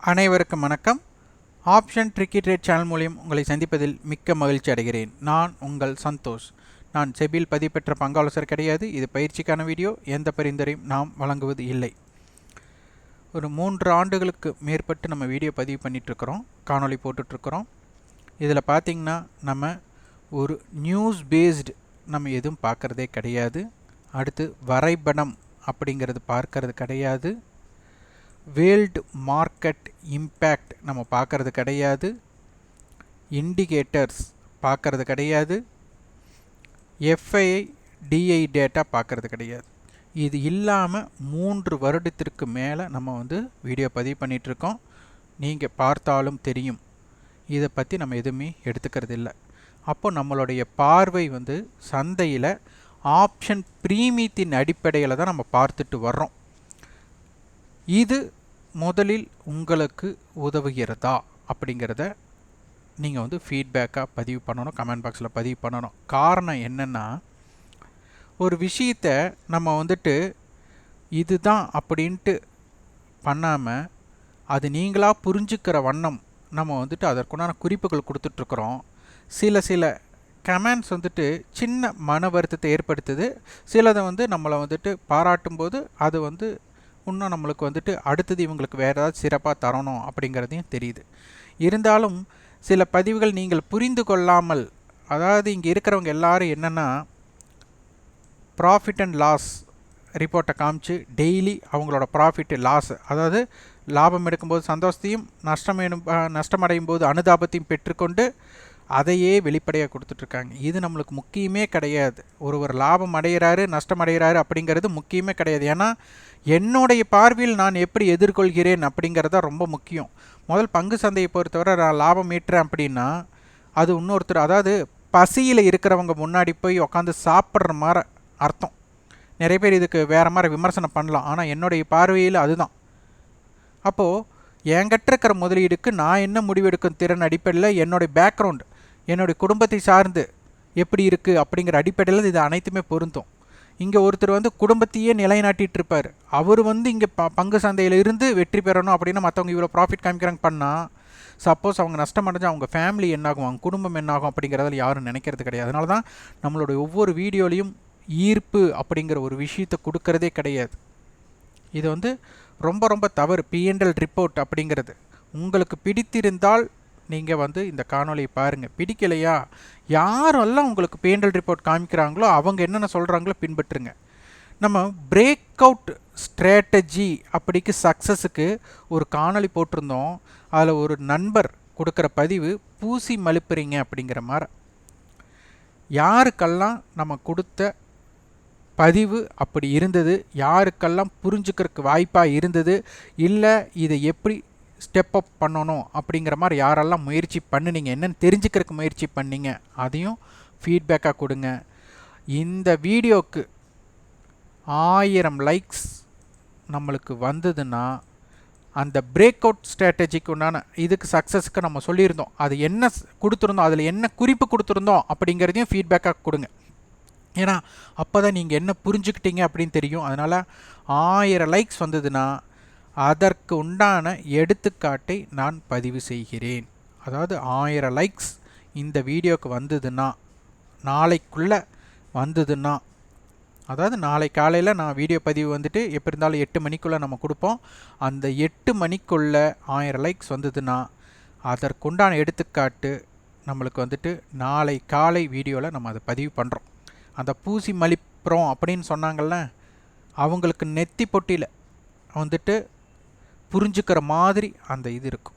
அனைவருக்கும் வணக்கம். Option tricky trade channel மூலம் உங்களை சந்திப்பதில் மிக்க மகிழ்ச்சி அடைகிறேன். நான் உங்கள் சந்தோஷ். நான் செபியில் பதிவு பெற்ற பங்காளர் கிடையாது. இது பயிற்சிக்கான வீடியோ. எந்த பரிந்துரையும் நாம் வழங்குவது இல்லை. ஒரு 3 ஆண்டுகளுக்கு மேற்பட்டு நம்ம வீடியோ பதிவு பண்ணிகிட்ருக்குறோம், காணொளி போட்டுட்ருக்குறோம். இதில் பார்த்திங்கன்னா நம்ம ஒரு நியூஸ் பேஸ்டு நம்ம எதுவும் பார்க்குறதே கிடையாது. அடுத்து வரைபடம் அப்படிங்கிறது பார்க்கறது கிடையாது. வேர்ல்டு மார்க்கெட் இம்பேக்ட் நம்ம பார்க்கறது கிடையாது. இண்டிகேட்டர்ஸ் பார்க்கறது கிடையாது. எஃப்ஐஐ டிஐ டேட்டா பார்க்கறது கிடையாது. இது இல்லாமல் 3 வருடத்திற்கு மேலே நம்ம வீடியோ பதிவு பண்ணிகிட்ருக்கோம். நீங்கள் பார்த்தாலும் தெரியும், இதை பற்றி நம்ம எதுவுமே எடுத்துக்கிறது இல்லை. அப்போ நம்மளுடைய பார்வை சந்தையில் ஆப்ஷன் பிரீமியத்தின் அடிப்படையில் தான் நம்ம பார்த்துட்டு வர்றோம். இது முதலில் உங்களுக்கு உதவுகிறதா அப்படிங்கிறத நீங்கள் ஃபீட்பேக்காக பதிவு பண்ணணும், கமெண்ட் பாக்ஸில் பதிவு பண்ணணும். காரணம் என்னென்னா, ஒரு விஷயத்தை நம்ம இதுதான் அப்படின்ட்டு பண்ணாமல் அது நீங்களாக புரிஞ்சுக்கிற வண்ணம் நம்ம அதற்குண்டான குறிப்புகள் கொடுத்துட்ருக்குறோம். சில கமெண்ட்ஸ் சின்ன மன வருத்தத்தை ஏற்படுத்துது. சிலதை நம்மளை பாராட்டும் போது அது இன்னும் நம்மளுக்கு அடுத்தது இவங்களுக்கு வேறு ஏதாவது சிறப்பாக தரணும் அப்படிங்கிறதையும் தெரியுது. இருந்தாலும் சில பதிவுகள் நீங்கள் புரிந்து கொள்ளாமல், அதாவது இங்கே இருக்கிறவங்க எல்லாரும் என்னென்னா ப்ராஃபிட் அண்ட் லாஸ் ரிப்போர்ட்டை காமிச்சு டெய்லி அவங்களோட ப்ராஃபிட் லாஸ், அதாவது லாபம் எடுக்கும்போது சந்தோஷத்தையும் நஷ்டமடையும் போது அனுதாபத்தையும் பெற்றுக்கொண்டு அதையே வெளிப்படையாக கொடுத்துட்ருக்காங்க. இது நம்மளுக்கு முக்கியமே கிடையாது. ஒருவர் லாபம் அடைகிறாரு நஷ்டம் அடைகிறாரு அப்படிங்கிறது முக்கியமே கிடையாது. ஏன்னா என்னுடைய பார்வையில் நான் எப்படி எதிர்கொள்கிறேன் அப்படிங்கிறத ரொம்ப முக்கியம். முதல் பங்கு சந்தையை பொறுத்தவரை நான் லாபம் ஈட்டுறேன் அப்படின்னா அது இன்னொருத்தர், அதாவது பசியில் இருக்கிறவங்க முன்னாடி போய் உட்காந்து சாப்பிட்ற மாதிரி அர்த்தம். நிறைய பேர் இதுக்கு வேறு மாதிரி விமர்சனம் பண்ணலாம், ஆனால் என்னுடைய பார்வையில் அதுதான். அப்போது என்கிட்ட இருக்கிற முதலீடுக்கு நான் என்ன முடிவெடுக்கும் திறன் அடிப்படையில் என்னுடைய பேக்ரவுண்ட், என்னுடைய குடும்பத்தை சார்ந்து எப்படி இருக்குது அப்படிங்கிற அடிப்படையில் இது அனைத்துமே பொருந்தும். இங்கே ஒருத்தர் குடும்பத்தையே நிலைநாட்டிகிட்டு இருப்பார். அவர் இங்கே பங்கு சந்தையில் இருந்து வெற்றி பெறணும் அப்படின்னு மற்றவங்க இவ்வளோ ப்ராஃபிட் காமிக்கிறாங்க பண்ணால், சப்போஸ் அவங்க நஷ்டம் அடைஞ்சால் அவங்க ஃபேமிலி என்னாகும், அவங்க குடும்பம் என்னாகும் அப்படிங்கிறதில் யாரும் நினைக்கிறது கிடையாது. அதனால தான் நம்மளுடைய ஒவ்வொரு வீடியோலையும் ஈர்ப்பு அப்படிங்கிற ஒரு விஷயத்தை கொடுக்கறதே கிடையாது. இது ரொம்ப ரொம்ப தவறு. P&L ரிப்போர்ட் அப்படிங்கிறது உங்களுக்கு பிடித்திருந்தால் நீங்கள் இந்த காணொலியை பாருங்கள். பிடிக்கலையா, யாரெல்லாம் உங்களுக்கு P&L ரிப்போர்ட் காமிக்கிறாங்களோ அவங்க என்னென்ன சொல்கிறாங்களோ பின்பற்றுங்க. நம்ம பிரேக் அவுட் ஸ்ட்ராட்டஜி அப்படிக்கு சக்ஸஸுக்கு ஒரு காணொலி போட்டிருந்தோம். அதில் ஒரு நண்பர் கொடுக்குற பதிவு பூசி மழுப்புறீங்க அப்படிங்கிற மாதிரி. யாருக்கெல்லாம் நம்ம கொடுத்த பதிவு அப்படி இருந்தது, யாருக்கெல்லாம் புரிஞ்சுக்கிறதுக்கு வாய்ப்பாக இருந்தது, இல்லை இதை எப்படி ஸ்டெப் அப் பண்ணணும் அப்படிங்கிற மாதிரி யாரெல்லாம் முயற்சி பண்ணினீங்க, என்னென்னு தெரிஞ்சுக்கிறதுக்கு முயற்சி பண்ணிங்க, அதையும் ஃபீட்பேக்காக கொடுங்க. இந்த வீடியோவுக்கு 1000 லைக்ஸ் நம்மளுக்கு வந்ததுன்னா அந்த பிரேக் அவுட் ஸ்ட்ராட்டஜிக்கு உண்டான இதுக்கு சக்ஸஸுக்கு நம்ம சொல்லியிருந்தோம், அது என்ன கொடுத்துருந்தோம், அதில் என்ன குறிப்பு கொடுத்துருந்தோம் அப்படிங்கிறதையும் ஃபீட்பேக்காக கொடுங்க. ஏன்னா அப்போ தான் நீங்கள் என்ன புரிஞ்சுக்கிட்டீங்க அப்படின்னு தெரியும். அதனால் 1000 லைக்ஸ் வந்ததுன்னா அதற்கு உண்டான எடுத்துக்காட்டை நான் பதிவு செய்கிறேன். அதாவது 1000 லைக்ஸ் இந்த வீடியோவுக்கு வந்ததுன்னா, நாளைக்குள்ளே வந்ததுன்னா, அதாவது நாளை காலையில் நான் வீடியோ பதிவு எப்படி இருந்தாலும் 8 மணிக்குள்ளே நம்ம கொடுப்போம். அந்த 8 மணிக்குள்ளே 1000 லைக்ஸ் வந்ததுன்னா அதற்குண்டான எடுத்துக்காட்டு நம்மளுக்கு நாளை காலை வீடியோவில் நம்ம அதை பதிவு பண்ணுறோம். அந்த பூசி மலிப்புறோம் அப்படின்னு சொன்னாங்கள்ல, அவங்களுக்கு நெத்தி பொட்டியில் புரிஞ்சுக்கிற மாதிரி அந்த இது இருக்கும்.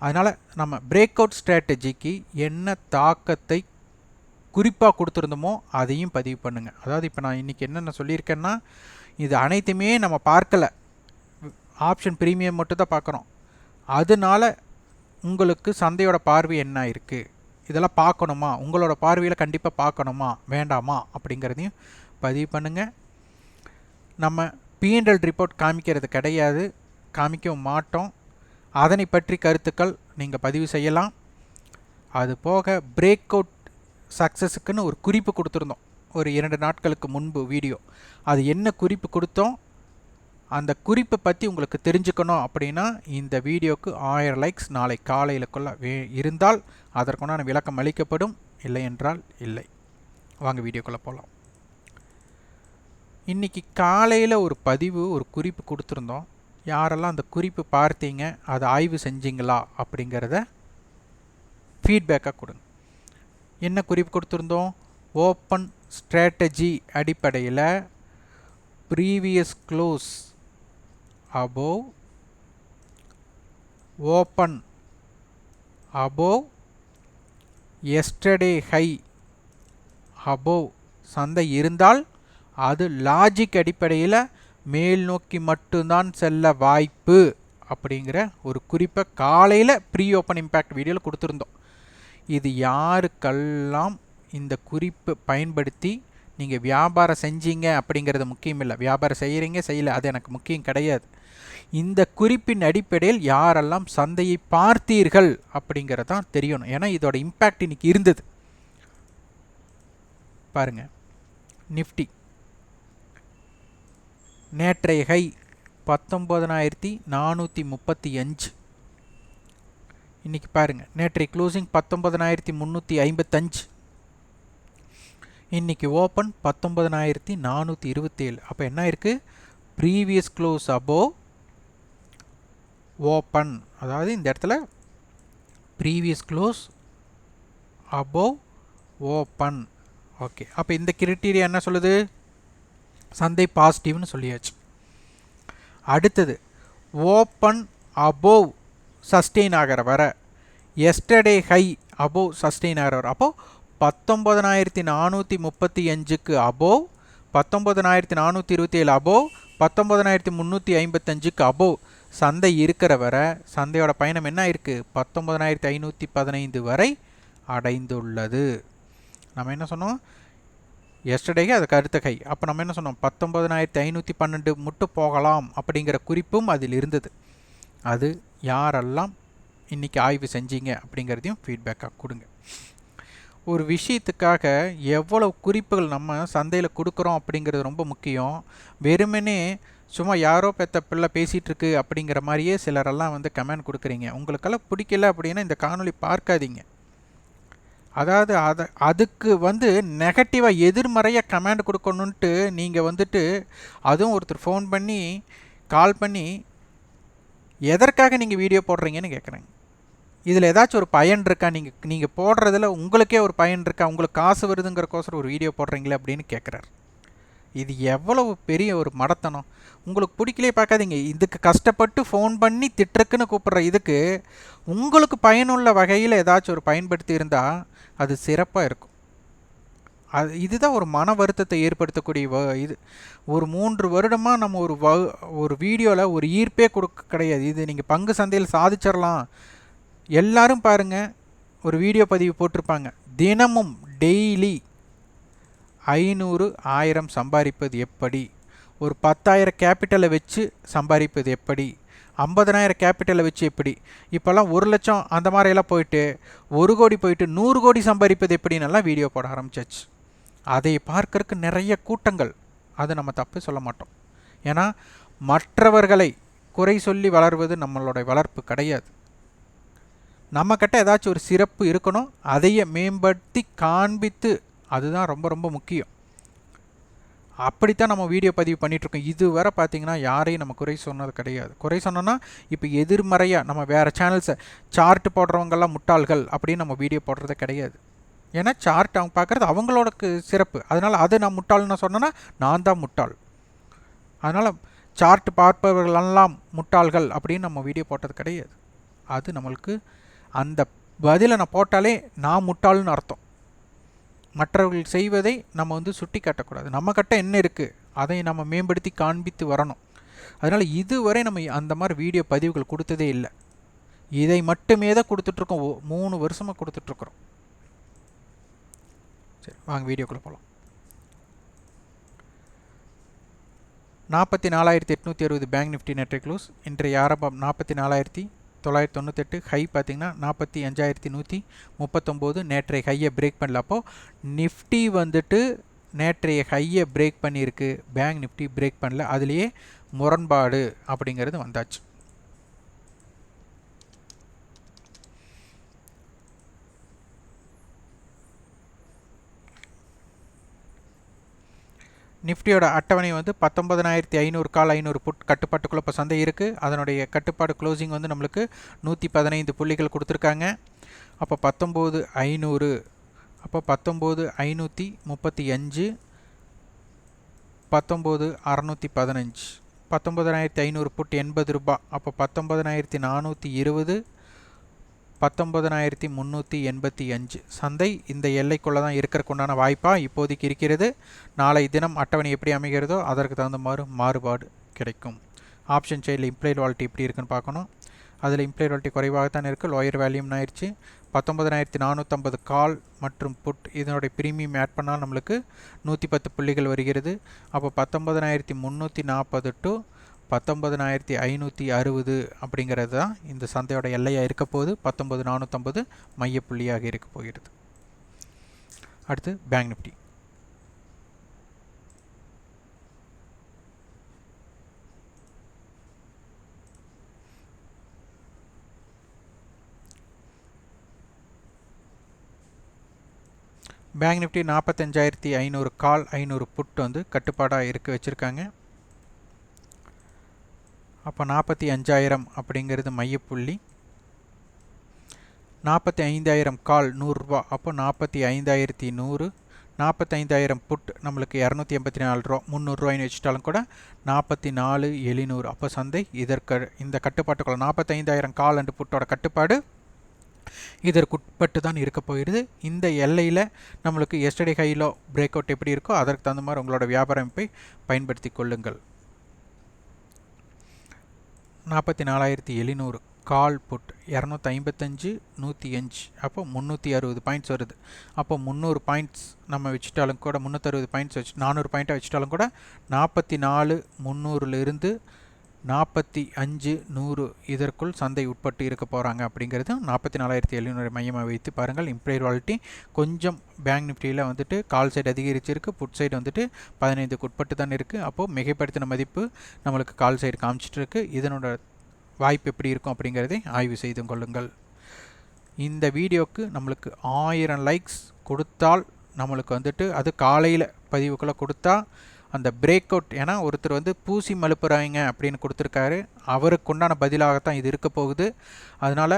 அதனால் நம்ம பிரேக் அவுட் ஸ்ட்ராட்டஜிக்கு என்ன தாக்கத்தை குறிப்பாக கொடுத்துருந்தோமோ அதையும் பதிவு பண்ணுங்கள். அதாவது இப்போ நான் இன்றைக்கி என்னென்ன சொல்லியிருக்கேன்னா, இது அனைத்துமே நம்ம பார்க்கலை, ஆப்ஷன் ப்ரீமியம் மட்டும் தான் பார்க்குறோம். அதனால் உங்களுக்கு சந்தையோட பார்வை என்ன இருக்குது, இதெல்லாம் பார்க்கணுமா, உங்களோட பார்வையில் கண்டிப்பாக பார்க்கணுமா வேண்டாமா அப்படிங்கிறதையும் பதிவு பண்ணுங்கள். நம்ம P&L ரிப்போர்ட் காமிக்கிறது கிடையாது, காமிக்கவும் மாட்டோம். அதனை பற்றி கருத்துக்கள் நீங்கள் பதிவு செய்யலாம். அது போக பிரேக் அவுட் சக்ஸஸுக்குன்னு ஒரு குறிப்பு கொடுத்துருந்தோம் ஒரு 2 நாட்களுக்கு முன்பு வீடியோ. அது என்ன குறிப்பு கொடுத்தோம், அந்த குறிப்பை பற்றி உங்களுக்கு தெரிஞ்சுக்கணும் அப்படின்னா இந்த வீடியோக்கு 1000 லைக்ஸ் நாளை காலையிலுக்குள்ள இருந்தால் அதற்குண்டான விளக்கம் அளிக்கப்படும், இல்லை என்றால் இல்லை. வாங்க வீடியோக்குள்ளே போகலாம். இன்றைக்கி காலையில் ஒரு பதிவு ஒரு குறிப்பு கொடுத்துருந்தோம். யாரெல்லாம் அந்த குறிப்பு பார்த்தீங்க, அதை ஆய்வு செஞ்சீங்களா அப்படிங்கிறத ஃபீட்பேக்காக கொடுங்க. என்ன குறிப்பு கொடுத்துருந்தோம்? ஓப்பன் ஸ்ட்ராட்டஜி அடிப்படையில் previous close above, open above, yesterday high above சந்தை இருந்தால் அது லாஜிக் அடிப்படையில் மேல் நோக்கி மட்டும்தான் செல்ல வாய்ப்பு அப்படிங்கிற ஒரு குறிப்பை காலையில் ப்ரீ ஓப்பன் இம்பேக்ட் வீடியோவில் கொடுத்துருந்தோம். இது யாருக்கெல்லாம் இந்த குறிப்பு பயன்படுத்தி நீங்கள் வியாபாரம் செஞ்சீங்க அப்படிங்கிறது முக்கியம் இல்லை. வியாபாரம் செய்கிறீங்க செய்யலை அது எனக்கு முக்கியம் கிடையாது. இந்த குறிப்பின் அடிப்படையில் யாரெல்லாம் சந்தையை பார்த்தீர்கள் அப்படிங்கிறதான் தெரியணும். ஏன்னா இதோட இம்பேக்ட் இன்னைக்கு இருந்தது. பாருங்க, நிஃப்டி நேற்றைய ஹை 19,435. இன்னைக்கு பாருங்க, நேற்றைய க்ளோசிங் 19,355. இன்னைக்கு ஓப்பன் 19,427. அப்போ என்ன இருக்கு? Previous close above open. அதாவது இந்த இடத்துல previous close above open. Okay, அப்போ இந்த கிரைட்டீரியா என்ன சொல்லுது? சந்தை பாசிட்டிவ்னு சொல்லியாச்சு. அடுத்தது ஓப்பன் அபோவ் சஸ்டெயின் ஆகிற வர, எஸ்டர்டே ஹை அபோவ் சஸ்டெயின் ஆகிற வர. அப்போது 19,435க்கு அபோவ், 19,427 அபோவ், 19,355க்கு அபோவ் சந்தை இருக்கிற வர சந்தையோட பயணம் என்ன இருக்குது? 19,515 வரை அடைந்துள்ளது. நம்ம என்ன சொன்னோம்? எஸ்டர்டேக்கு அதுக்கு அடுத்த கை. அப்போ நம்ம என்ன சொன்னோம்? 19,512 மட்டும் போகலாம் அப்படிங்கிற குறிப்பும் அதில் இருந்தது. அது யாரெல்லாம் இன்றைக்கி ஆய்வு செஞ்சீங்க அப்படிங்கிறதையும் ஃபீட்பேக்காக கொடுங்க. ஒரு விஷயத்துக்காக எவ்வளவு குறிப்புகள் நம்ம சந்தையில் கொடுக்குறோம் அப்படிங்கிறது ரொம்ப முக்கியம். வெறுமனே சும்மா யாரோ பெத்த பிள்ளை பேசிகிட்ருக்கு அப்படிங்கிற மாதிரியே சிலரெல்லாம் வந்து கமெண்ட் கொடுக்குறீங்க. உங்களுக்கெல்லாம் பிடிக்கல அப்படின்னா இந்த காணொலி பார்க்காதீங்க. அதாவது அதுக்கு வந்து நெகட்டிவாக எதிர்மறையாக கமெண்ட் கொடுக்கணுன்ட்டு நீங்கள் வந்துட்டு, அதுவும் ஒருத்தர் ஃபோன் பண்ணி கால் பண்ணி எதற்காக நீங்கள் வீடியோ போடுறீங்கன்னு கேட்குறேங்க. இதில் ஏதாச்சும் ஒரு பயன் இருக்கா? நீங்கள் போடுறதுல உங்களுக்கே ஒரு பயன் இருக்கா? உங்களுக்கு காசு வருதுங்கிறக்கோசரம் ஒரு வீடியோ போடுறீங்களே அப்படின்னு கேட்குறாரு. இது எவ்வளவு பெரிய ஒரு மடத்தனம்! உங்களுக்கு பிடிக்கலையே பார்க்காதீங்க. இதுக்கு கஷ்டப்பட்டு ஃபோன் பண்ணி திட்டுறக்குன்னு கூப்பிட்ற இதுக்கு உங்களுக்கு பயனுள்ள வகையில் ஏதாச்சும் ஒரு பயன்படுத்தி இருந்தால் அது சிறப்பாக இருக்கும். இதுதான் ஒரு மன வருத்தத்தை ஏற்படுத்தக்கூடிய இது. ஒரு 3 வருடமாக நம்ம ஒரு வீடியோவில் ஒரு ஈர்ப்பே கொடுக்க கிடையாது. இது நீங்கள் பங்கு சந்தையில் சாதிச்சிடலாம். எல்லாரும் பாருங்கள், ஒரு வீடியோ பதிவு போட்டிருப்பாங்க, தினமும் டெய்லி 500 1000 சம்பாதிப்பது எப்படி, ஒரு 10,000 கேபிட்டலை வச்சு சம்பாதிப்பது எப்படி, 50,000 கேபிட்டலை வச்சு எப்படி, இப்போல்லாம் 1 லட்சம் அந்த மாதிரியெல்லாம் போயிட்டு 1 கோடி போயிட்டு 100 கோடி சம்பாதிப்பது எப்படின்னெல்லாம் வீடியோ போட ஆரம்பிச்சாச்சு. அதை பார்க்கறதுக்கு நிறைய கூட்டங்கள். அது நம்ம தப்பு சொல்ல மாட்டோம். ஏன்னா மற்றவர்களை குறை சொல்லி வளர்வது நம்மளோட வளர்ப்பு கிடையாது. நம்மக்கிட்ட ஏதாச்சும் ஒரு சிறப்பு இருக்கணும், அதையே மேம்படுத்தி காண்பித்து, அதுதான் ரொம்ப ரொம்ப முக்கியம். அப்படித்தான் நம்ம வீடியோ பதிவு பண்ணிகிட்ருக்கோம். இதுவரை பார்த்திங்கன்னா யாரையும் நம்ம குறை சொன்னது கிடையாது. குறை சொன்னோன்னா இப்போ எதிர்மறையாக நம்ம வேறு சேனல்ஸை சார்ட் போடுறவங்கெல்லாம் முட்டாள்கள் அப்படின்னு நம்ம வீடியோ போடுறதே கிடையாது. ஏன்னா சார்ட் அவங்க பார்க்குறது அவங்களோட சிறப்பு. அதனால் அது நான் முட்டாள்னு சொன்னேன்னா நான் தான் முட்டாள். அதனால் சார்ட் பார்ப்பவர்களெல்லாம் முட்டாள்கள் அப்படின்னு நம்ம வீடியோ போட்டது கிடையாது. அது நம்மளுக்கு அந்த பதிலை நான் போட்டாலே நான் முட்டாள்னு அர்த்தம். மற்றவர்கள் செய்வதை நம்ம வந்து சுட்டி காட்டக்கூடாது. நம்மக்கிட்ட என்ன இருக்குது அதை நம்ம மேம்படுத்தி காண்பித்து வரணும். அதனால் இதுவரை நம்ம அந்த மாதிரி வீடியோ பதிவுகள் கொடுத்ததே இல்லை. இதை மட்டுமே தான் கொடுத்துட்ருக்கோம். 3 வருஷமாக கொடுத்துட்ருக்குறோம். சரி, வாங்க வீடியோக்குள்ளே போகலாம். 44,860 பேங்க் நிஃப்டி நெட் க்ளோஸ். இன்றைய ஆரம்பம் 44,998. ஹை பார்த்திங்கன்னா 45,139. நேற்றைய ஹையை பிரேக் பண்ணல. அப்போது நிஃப்டி வந்துட்டு நேற்றைய ஹையை பிரேக் பண்ணியிருக்கு, பேங்க் நிஃப்டி பிரேக் பண்ணல. அதுலேயே முரண்பாடு அப்படிங்கிறது வந்தாச்சு. நிஃப்டியோட அட்டவணை வந்து 19,500 கால் 500 புட் கட்டுப்பாட்டுக்குள்ள இப்போ சந்தை இருக்குது. அதனுடைய கட்டுப்பாடு க்ளோசிங் வந்து நம்மளுக்கு 115 புள்ளிகள் கொடுத்துருக்காங்க. அப்போ 19,500 அப்போ 19,535 19,615 19,500 புட் 80 ரூபாய். அப்போ 19,420 19,385 சந்தை இந்த எல்லைக்குள்ளே தான் இருக்கிறதுக்குண்டான வாய்ப்பாக இப்போதைக்கு இருக்கிறது. நாளை தினம் அட்டவணை எப்படி அமைகிறதோ அதற்கு தகுந்த மாறுபாடு கிடைக்கும். ஆப்ஷன் சைடில் இம்ப்ளைட் வாலிட்டி எப்படி இருக்குன்னு பார்க்கணும். அதில் இம்ப்ளைட் வாலிட்டி குறைவாகத்தான் இருக்குது. லோயர் வேல்யூம்னு ஆயிடுச்சு. 19,450 கால் மற்றும் புட் இதனுடைய ப்ரீமியம் ஆட் பண்ணால் நம்மளுக்கு 110 புள்ளிகள் வருகிறது. அப்போ 19,340 டு 19,560 அப்படிங்கிறது தான் இந்த சந்தையோட எல்லையாக இருக்க போது. 19,450 மையப்புள்ளியாக இருக்க போகிறது. அடுத்து பேங்க் நிஃப்டி. பேங்க் நிஃப்டி 45,500 கால் 500 புட் வந்து கட்டுப்பாடாக இருக்க வச்சுருக்காங்க. அப்போ 45,000 அப்படிங்கிறது மையப்புள்ளி. 45,000 கால் 100 ரூபா. அப்போ 45,100. 45,000 புட் நம்மளுக்கு 284 ரூபா. 300 ரூபாய்னு வச்சுட்டாலும் கூட 44,700. அப்போ சந்தை இந்த கட்டுப்பாட்டுக்குள்ள 45,000 கால் அண்டு புட்டோட கட்டுப்பாடு இதற்குட்பட்டு தான் இருக்க போகிறது. இந்த எல்லையில் நம்மளுக்கு எஸ்டர்டே ஹைலோ பிரேக் அவுட் எப்படி இருக்கோ அதற்கு தகுந்த மாதிரி உங்களோட வியாபார அமைப்பை பயன்படுத்தி கொள்ளுங்கள். 44,700 கால் புட் 255 105. அப்போ 360 பாயிண்ட்ஸ் வருது. அப்போ 300 பாயிண்ட்ஸ் நம்ம வச்சுட்டாலும் கூட 360 பாயிண்ட்ஸ் வச்சு 400 பாயிண்ட்டாக வச்சுட்டாலும் கூட 44,300 45,100 இதற்குள் சந்தை உட்பட்டு இருக்க போகிறாங்க அப்படிங்கிறது 44,700 மையமாக வைத்து பாருங்கள். இம்ப்ளைட் வாலிட்டி கொஞ்சம் பேங்க் நிஃப்டியில் வந்துட்டு கால் சைடு அதிகரிச்சிருக்கு, புட் சைடு வந்துட்டு 15க்கு உட்பட்டு தான் இருக்குது. அப்போது மிகைப்படுத்தின மதிப்பு நம்மளுக்கு கால் சைடு காமிச்சிட்ருக்கு. இதனோட வாய்ப்பு எப்படி இருக்கும் அப்படிங்கிறதை ஆய்வு செய்து கொள்ளுங்கள். இந்த வீடியோக்கு நம்மளுக்கு 1000 லைக்ஸ் கொடுத்தால் நம்மளுக்கு வந்துட்டு அது காலையில் பதிவுக்குள்ளே கொடுத்தா அந்த பிரேக் அவுட், ஏன்னா ஒருத்தர் வந்து பூசி மழுப்புறாங்க அப்படின்னு கொடுத்துருக்காரு, அவருக்கு உண்டான பதிலாகத்தான் இது இருக்க போகுது. அதனால்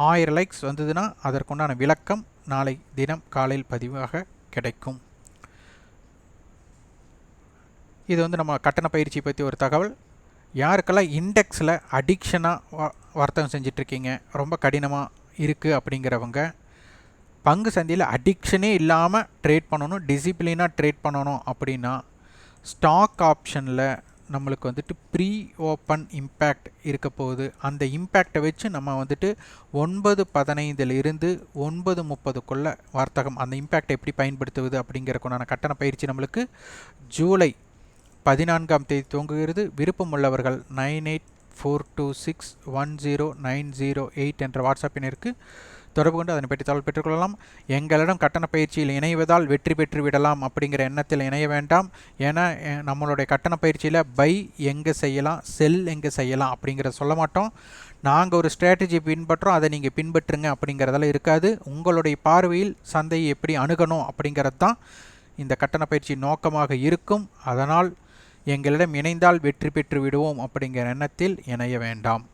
1000 லைக்ஸ் வந்ததுன்னா அதற்குண்டான விளக்கம் நாளை தினம் காலையில் பதிவாக கிடைக்கும். இது வந்து நம்ம கட்டண பயிற்சி பற்றி ஒரு தகவல். யாருக்கெல்லாம் இண்டெக்ஸில் அடிக்ஷனாக வர்த்தகம் செஞ்சிட்ருக்கீங்க, ரொம்ப கடினமாக இருக்குது அப்படிங்கிறவங்க பங்கு சந்தையில் அடிக்ஷனே இல்லாமல் ட்ரேட் பண்ணணும், டிசிப்ளினாக ட்ரேட் பண்ணணும் அப்படின்னா ஸ்டாக் ஆப்ஷனில் நம்மளுக்கு வந்துட்டு ப்ரீ ஓப்பன் இம்பேக்ட் இருக்க போகுது. அந்த இம்பேக்டை வச்சு நம்ம வந்துட்டு 9:15 9:30 வர்த்தகம் அந்த இம்பேக்டை எப்படி பயன்படுத்துவது அப்படிங்கிறக்குண்டான கட்டண பயிற்சி நம்மளுக்கு ஜூலை 14ஆம் தேதி துவங்குகிறது. விருப்பம் உள்ளவர்கள் 9842610908 என்ற வாட்ஸ்அப் எண்ணிற்கு தொடர்பு கொண்டு அதனை பற்றி தகவல் பெற்றுக்கொள்ளலாம். எங்களிடம் கட்டண பயிற்சியில் இணைவதால் வெற்றி பெற்று விடலாம் அப்படிங்கிற எண்ணத்தில் இணைய வேண்டாம். ஏன்னா நம்மளுடைய கட்டண பயிற்சியில் பை எங்கே செய்யலாம், செல் எங்கே செய்யலாம் அப்படிங்கிறத சொல்ல மாட்டோம். நாங்கள் ஒரு ஸ்ட்ராட்டஜி பின்பற்றுறோம், அதை நீங்கள் பின்பற்றுங்க அப்படிங்கிறதெல்லாம் இருக்காது. உங்களுடைய பார்வையில் சந்தையை எப்படி அணுகணும் அப்படிங்கிறது தான் இந்த கட்டண பயிற்சி நோக்கமாக இருக்கும். அதனால் எங்களிடம் இணைந்தால் வெற்றி பெற்று விடுவோம் அப்படிங்கிற எண்ணத்தில் இணைய வேண்டாம்.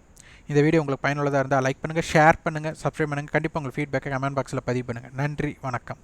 இந்த வீடியோ உங்களுக்கு பயனுள்ளதாக இருந்தால் லைக் பண்ணுங்கள், ஷேர் பண்ணுங்கள், சப்ஸ்கிரைப் பண்ணுங்கள். கண்டிப்பாக உங்கள் ஃபீட்பேக்கை கமெண்ட் பாக்ஸில் பதிவு பண்ணுங்கள். நன்றி, வணக்கம்.